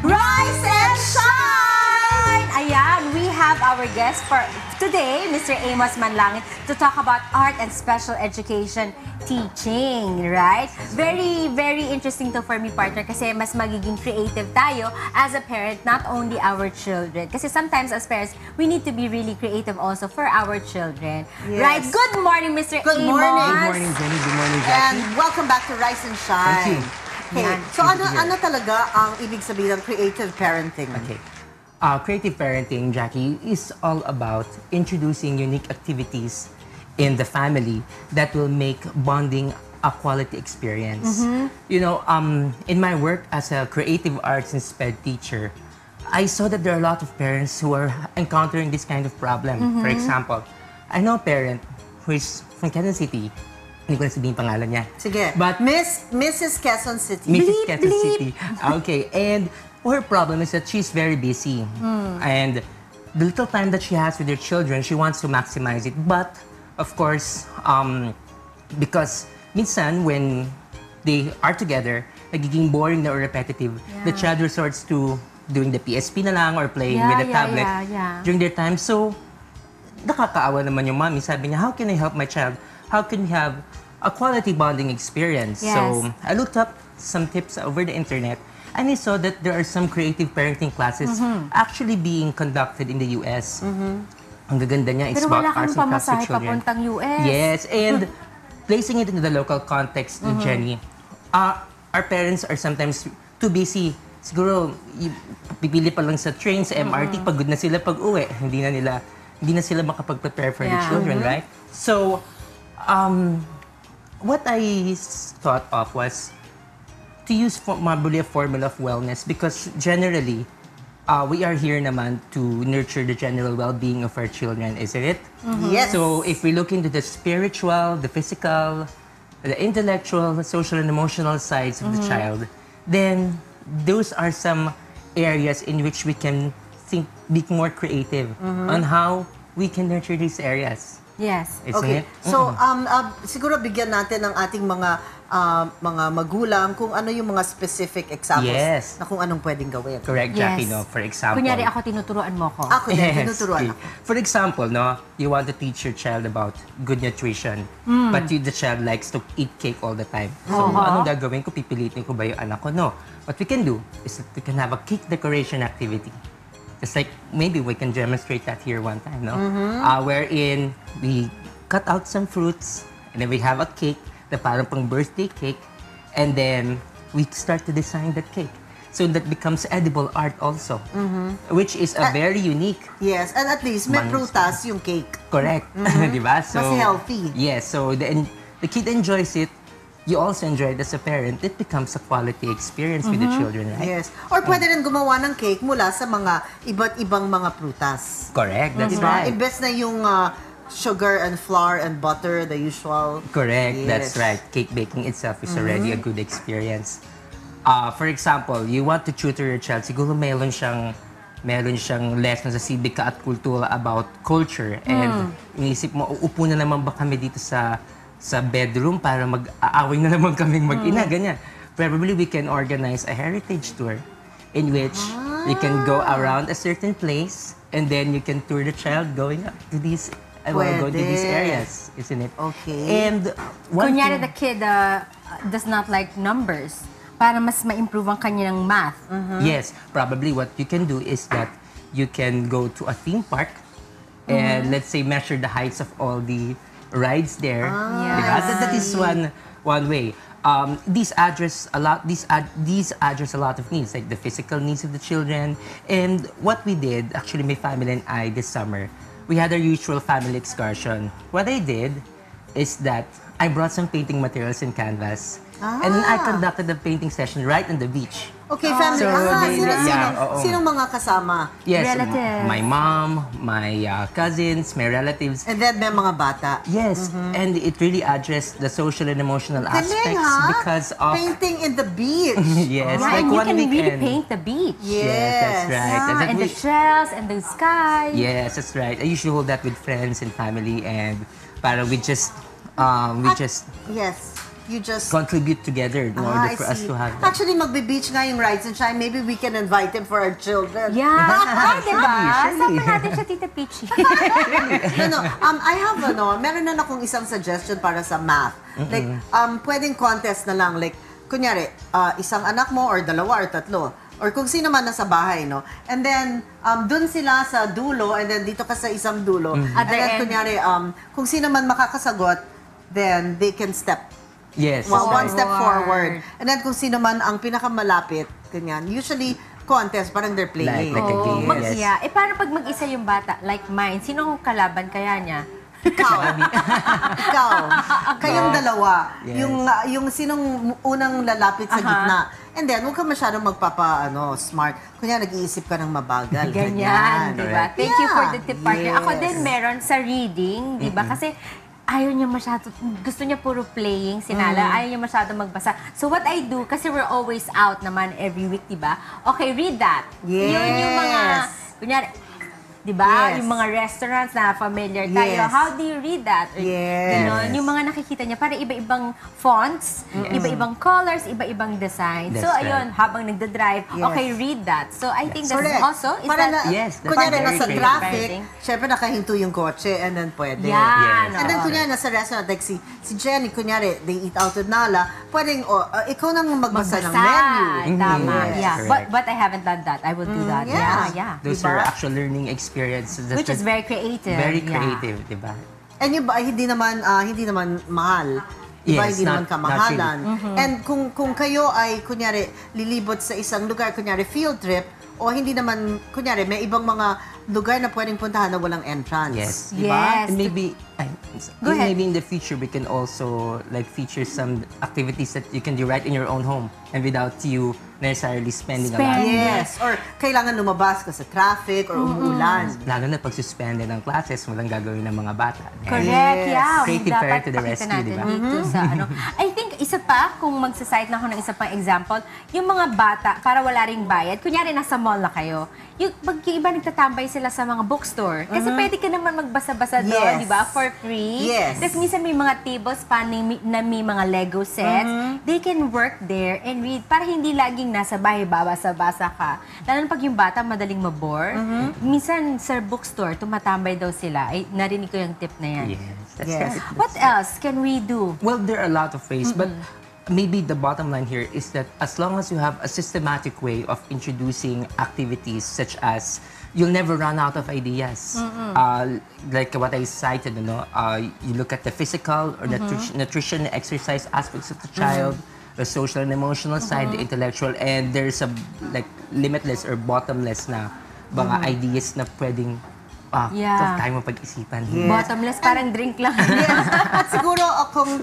Rise and Shine! Ayan, we have our guest for today, Mr. Amos Manlangin, to talk about art and special education teaching, right? Very, very interesting to for me, partner, kasi mas magiging creative tayo as a parent, not only our children. Kasi sometimes as parents, we need to be really creative also for our children. Yes. Right? Good morning, Mr. Good Amos. morning. Good morning, Jenny. Good morning, Jackie. And welcome back to Rise and Shine. Thank you. Okay. Yan. So ano talaga ang ibig sabihin ng creative parenting? Okay. Creative parenting, Jackie, is all about introducing unique activities in the family that will make bonding a quality experience. You know, in my work as a creative arts and SPED teacher, I saw that there are a lot of parents who are encountering this kind of problem. For example, I know a parent who is from Quezon City. Hindi ko na sabihin pangalan niya. Sige. But Mrs. Quezon City. Mrs. Bleep, Quezon bleep. City. Okay, and her problem is that she's very busy. And the little time that she has with her children, she wants to maximize it. But, of course, because minsan when they are together, nagiging boring na or repetitive, the child resorts to doing the PSP na lang or playing with the tablet during their time. So, nakakaawa naman yung mommy. Sabi niya, how can I help my child? How can we have a quality bonding experience? Yes. So, I looked up some tips over the internet and I saw that there are some creative parenting classes actually being conducted in the US. Ang gaganda niya, it's Pero wala about arts kang and crafts with pamasahe children. papuntang US. Yes, and placing it into the local context, Jenny, our parents are sometimes too busy. Siguro, pipili pa lang sa train, sa MRT, pagod na sila pag-uwi. Hindi na sila makapag-prepare for the children, right? So, what I thought of was to use probably a formula of wellness because generally, we are here naman to nurture the general well-being of our children, isn't it? Yes. So if we look into the spiritual, the physical, the intellectual, the social and emotional sides of the child, then those are some areas in which we can be more creative on how we can nurture these areas. Yes. Isn't Okay. it? So, siguro bigyan natin ng ating mga magulang kung ano yung mga specific examples Yes. na kung anong pwedeng gawin. Correct, Jackie, no? For example. Kunyari ako, tinuturuan mo ko. Ako din, Yes, tinuturuan okay. ako. For example, no, you want to teach your child about good nutrition, but the child likes to eat cake all the time. So, anong gagawin ko? Pipilitin ko ba yung anak ko? No. What we can do is that we can have a cake decoration activity. Just like, maybe we can demonstrate that here one time, no? Wherein we cut out some fruits, and then we have a cake, na parang pang birthday cake, and then we start to design that cake. So that becomes edible art also, which is a very unique. Yes, and at least may prutas yung cake. Correct, di ba? So, Mas healthy. Yes, so the kid enjoys it. You also enjoy it as a parent. It becomes a quality experience with the children, right? Yes. Or pwede rin gumawa ng cake mula sa mga iba't ibang mga prutas. Correct, that's Diba? right. Imbes na yung sugar and flour and butter, the usual. Correct, Yes. that's right. Cake baking itself is already a good experience. For example, you want to tutor your child, siguro meron siyang lesson sa sibika at kultura about culture. And inisip mo, uupo na naman ba kami dito sa bedroom para mag-aaway na naman kaming mag-ina, ganyan. Probably we can organize a heritage tour in which you can go around a certain place and then you can tour the child going up to these go to these areas, isn't it? Okay. And one Kunyari, thing- the kid does not like numbers. Para mas ma-improve ang kanyang math. Yes, probably what you can do is that you can go to a theme park and let's say measure the heights of all the rides there. Yes. That is one way. These address a lot of needs, like the physical needs of the children. And what we did, actually my family and I this summer, we had our usual family excursion. What I did is that I brought some painting materials and canvas. And then I conducted a painting session right on the beach. Okay, family. So Sinong mga kasama? Yes, Relatives. my mom, my cousins, my relatives. And then may mga bata. Yes, and it really addressed the social and emotional Galing, aspects ha? because of Painting in the beach. yes, Yeah, like and you one can really weekend. paint the beach. Yes, that's right. Yeah, that and the we- shells and the sky. yes, that's right. I usually hold that with friends and family, and para we just Yes. you just contribute together in order for us to have that. Actually, magbe-beach nga yung Rise and Shine. Maybe we can invite him for our children. Yeah. Ah, diba? Surely. Sama natin siya, Tita Peachy. I have meron na akong isang suggestion para sa math. Like, pwedeng contest na lang. Like, kunyari, isang anak mo or dalawa or tatlo. Or kung sino man nasa bahay, no? And then, dun sila sa dulo, and then dito ka sa isang dulo. And then, kunyari, kung sino man makakasagot, then they can step Yes. one step forward. And then kung sino man ang pinakamalapit, ganyan. Usually, contest, parang they're playing. Like a game. Yes. Yeah. Eh, paano pag mag-isa yung bata, like mine, sinong kalaban kaya niya? Ikaw. Ikaw. Kayong dalawa. Yes. Yung sinong unang lalapit sa gitna. And then, huwag ka masyadong smart. Kunya, nag-iisip ka ng mabagal. Ganyan, di ba? Thank you for the tip, partner. Yes. Ako din meron sa reading, di ba? Kasi ayaw niya masyado, gusto niya puro playing, sinala, ayaw niya masyado magbasa. So what I do, kasi we're always out naman every week, di ba? Okay, read that. Yes. Yun yung mga, kunyari, di ba? Yes. Yung mga restaurants na familiar tayo. Yes. How do you read that? Or, Yes. ganon. Yung mga nakikita niya, para iba-ibang fonts, iba-ibang colors, iba-ibang designs. So, That's ayun, habang nagda-drive, Yes. okay, read that. So, I think that's Correct. also, is Para that, Yes, that's kunyari, very nasa creative. traffic, Parenting. syempre nakahinto yung kotse, and then pwede. Yan. Yes. And then, oo. kunyari, nasa restaurant, like si Jenny, kunyari, they eat out with Nala, pwedeng, ikaw nang magbasa ng menu. Tama. Yes. Yeah. Correct. But I haven't done that. I will do that. yeah. Yeah. Those Diba? are actual learning experiences. Which is very creative. Very Yeah. creative, di ba? And yung hindi naman mahal. Diba, Yes, hindi naman not kamahalan. Mm-hmm. And kung kayo ay, kunyari, lilibot sa isang lugar, kunyari, field trip, o hindi naman, kunyari, may ibang mga lugar na pwedeng puntahan na walang entrance. Yes. Diba? Yes. And maybe, Go ahead. maybe in the future, we can also like feature some activities that you can do right in your own home and without you necessarily spending a lot. Yes. Or kailangan lumabas ka sa traffic or umuulan. Lalo na pag suspended ng classes, walang gagawin ng mga bata. Correct, Yes. yeah. Creative Dapat parent to the pakita rescue, natin diba? dito sa ano. I think isa pa, kung magsasite na ako ng isa pang example, yung mga bata, para wala ring bayad, kunyari nasa mall na kayo, yung iba nagtatambay sila sa mga bookstore. Kasi pwede ka naman magbasa-basa doon, Yes. di ba? For free. Yes. Tapos minsan may mga tables pa na may mga Lego sets. They can work there and read para hindi laging nasa bahay babasa-basa ka. Lalo na pag yung bata madaling mabore. Minsan sa bookstore, tumatambay daw sila. Ay, narinig ko yung tip na yan. Yes, that's Yes. right. What else can we do? Well, there are a lot of ways, but maybe the bottom line here is that as long as you have a systematic way of introducing activities such as you'll never run out of ideas. Like what I cited, you look at the physical or nutrition and exercise aspects of the child, the social and emotional side, the intellectual, and there's a like limitless or bottomless na mga ideas na pwedeng tayo mo pag-isipan. Bottomless, parang drink lang. Yes. At siguro,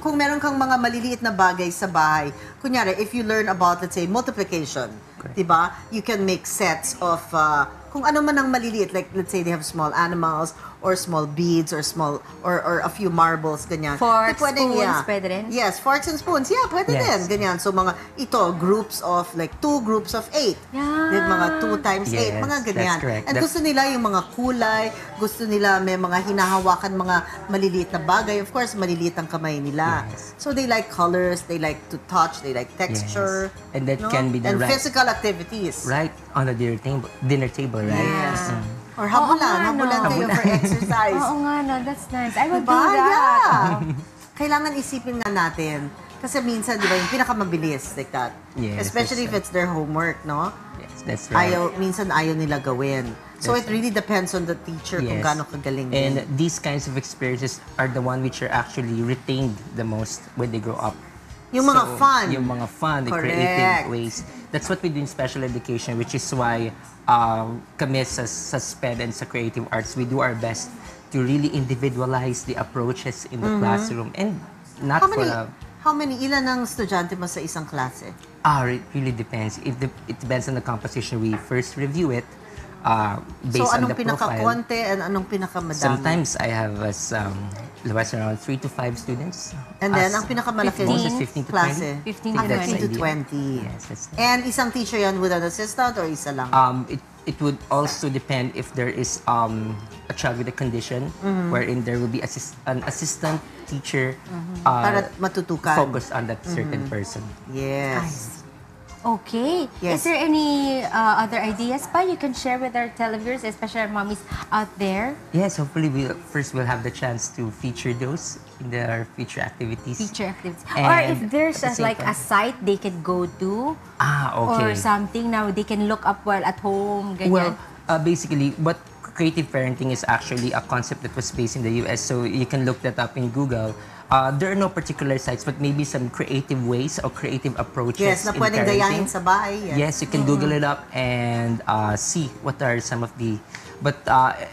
kung meron kang mga maliliit na bagay sa bahay, kunyari, if you learn about, let's say, multiplication, diba? You can make sets of, kung ano man ang maliliit, like, let's say, they have small animals, or small beads, or a few marbles, ganyan. Forks, Pwedeng, spoons, pwede rin? Yes, forks and spoons. Yeah, pwede Yes. din. Ganyan. So, groups of, like, 2 groups of 8. Yeah. Then, mga 2 times 8, Yes, mga ganyan. that's correct. And gusto nila yung mga kulay, gusto nila may mga hinahawakan, mga maliliit na bagay. Of course, maliliit ang kamay nila. Yes. So, they like colors, they like to touch, they like texture. Yes. And that can be done And right. physical activities. Right on the dinner table, right? Yes. Or habulan, Oo nga, no. habulan kayo for exercise. Oo nga, no. That's nice. I will do Diba? that. Yeah. Kailangan isipin nga natin. Kasi minsan, di ba, yung pinakamabilis, like that. Yes, Especially if that's it's their homework, no? Yes, that's right. Minsan ayaw nila gawin. So, it That's really depends on the teacher kung Yes. gaano kagaling And din. these kinds of experiences are the one which are actually retained the most when they grow up. Yung mga fun. Yung mga fun, the Correct. creative ways. That's what we do in special education, which is why kami sa SPED and sa creative arts, we do our best to really individualize the approaches in the classroom. And not How many, ilan ang estudyante mo sa isang klase? It really depends. It depends on the composition. We first review it based So, on anong the profile. pinaka-konti and anong pinaka-madami? Sometimes I have was around 3 to 5 students. And then, ang pinakamalaki 15. Most is 15 to 20. klase? 15 to 15 to 20. 20. Yes, that's it. And isang teacher yan with an assistant or isa lang? It would also depend if there is a child with a condition wherein there will be an assistant teacher Para matutukan. focused on that certain person. Yes. Okay. Yes. Is there any other ideas pa you can share with our televiewers, especially our mommies out there? Yes, hopefully we'll have the chance to feature those in our future activities. Feature activities. And Or if there's at the same like a time- site they can go to or Okay. something now they can look up while at home, Well, ganyan. basically, what creative parenting is actually a concept that was based in the US, so you can look that up in Google. There are no particular sites, but maybe some creative ways or creative approaches Yes, na in pwedeng parenting. gayahin sa bahay. Yes, you can Google it up and see what are some of the. But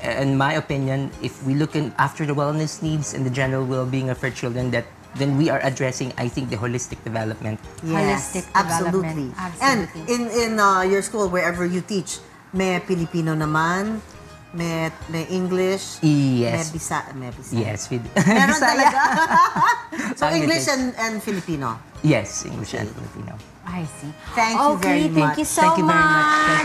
in my opinion, if we look after the wellness needs and the general well-being of our children, then we are addressing, I think, the holistic development. Yes, Holistic absolutely. development. And Absolutely. in your school, wherever you teach, may Filipino naman, may English, Yes. may Bisaya. Yes, with Meron Bisaya. talaga. So Ang English English. and Filipino. Yes, English and Filipino. I see. Thank you very Okay, thank much. you so Thank you very much. much. Thank